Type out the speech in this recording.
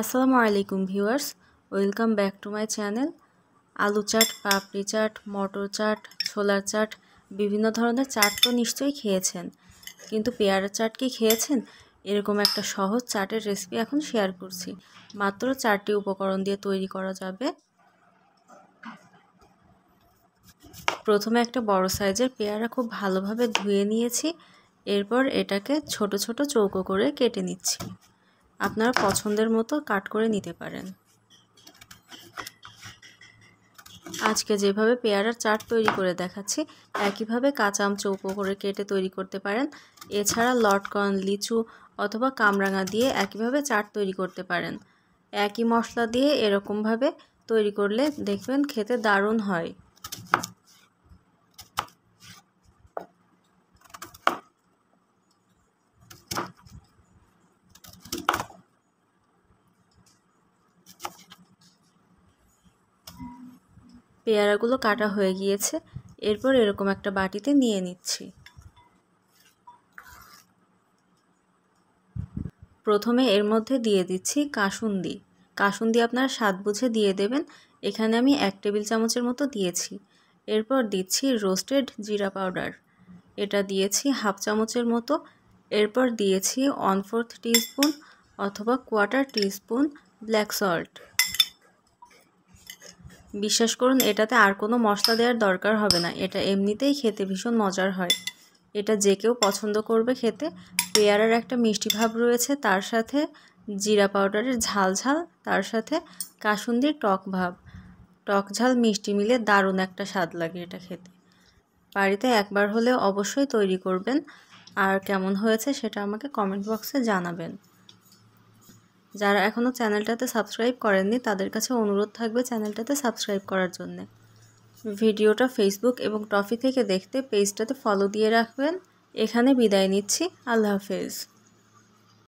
আসসালামু আলাইকুম viewers, welcome back to my channel. আলু চাট, পাপড়ি চাট, মটর চাট, ছোলার চাট, বিভিন্ন ধরনের চাট তো নিশ্চয়ই খেয়েছেন, কিন্তু পেয়ারা চাট কি খেয়েছেন? এরকম একটা সহজ চাটের রেসিপি এখন শেয়ার করছি। মাত্র 4টি উপকরণ দিয়ে তৈরি করা যাবে। প্রথমে একটা বড় সাইজের পেয়ারা খুব ভালোভাবে ধুয়ে নিয়েছি। এরপর এটাকে ছোট ছোট চৌকো করে কেটে নিচ্ছি। আপনারা পছন্দের মতো কাট করে নিতে পারেন। আজকে যেভাবে পেয়ারার চাট তৈরি করে দেখাচ্ছি, একইভাবে কাঁচা আম চৌকো করে কেটে তৈরি করতে পারেন। এছাড়া লটকন, লিচু অথবা কামরাঙা দিয়ে একইভাবে চাট তৈরি করতে পারেন। একই মশলা দিয়ে এরকমভাবে তৈরি করলে দেখবেন খেতে দারুণ হয়। পেয়ারাগুলো কাটা হয়ে গিয়েছে। এরপর এরকম একটা বাটিতে নিয়ে নিচ্ছি। প্রথমে এর মধ্যে দিয়ে দিচ্ছি কাসুন্দি। কাসুন্দি আপনারা স্বাদ বুঝে দিয়ে দেবেন। এখানে আমি 1 টেবিল চামচের মতো দিয়েছি। এরপর দিচ্ছি রোস্টেড জিরা পাউডার, এটা দিয়েছি 1/2 চামচের মতো। এরপর দিয়েছি 1/4 টিস্পুন অথবা 1/4 টিস্পুন ব্ল্যাক সল্ট। বিশ্বাস করুন, এটাতে আর কোনো মশলা দেওয়ার দরকার হবে না, এটা এমনিতেই খেতে ভীষণ মজার হয়। এটা যে কেউ পছন্দ করবে খেতে। পেয়ারার একটা মিষ্টি ভাব রয়েছে, তার সাথে জিরা পাউডারের ঝাল ঝাল, তার সাথে কাসুন্দির টক ভাব। টক ঝাল মিষ্টি মিলে দারুণ একটা স্বাদ লাগে এটা খেতে। বাড়িতে একবার হলেও অবশ্যই তৈরি করবেন, আর কেমন হয়েছে সেটা আমাকে কমেন্ট বক্সে জানাবেন। যারা এখনও চ্যানেলটাতে সাবস্ক্রাইব করেননি তাদের কাছে অনুরোধ থাকবে চ্যানেলটাতে সাবস্ক্রাইব করার জন্যে। ভিডিওটা ফেসবুক এবং টফি থেকে দেখতে পেজটাতে ফলো দিয়ে রাখবেন। এখানে বিদায় নিচ্ছি। আল্লাহ হাফেজ।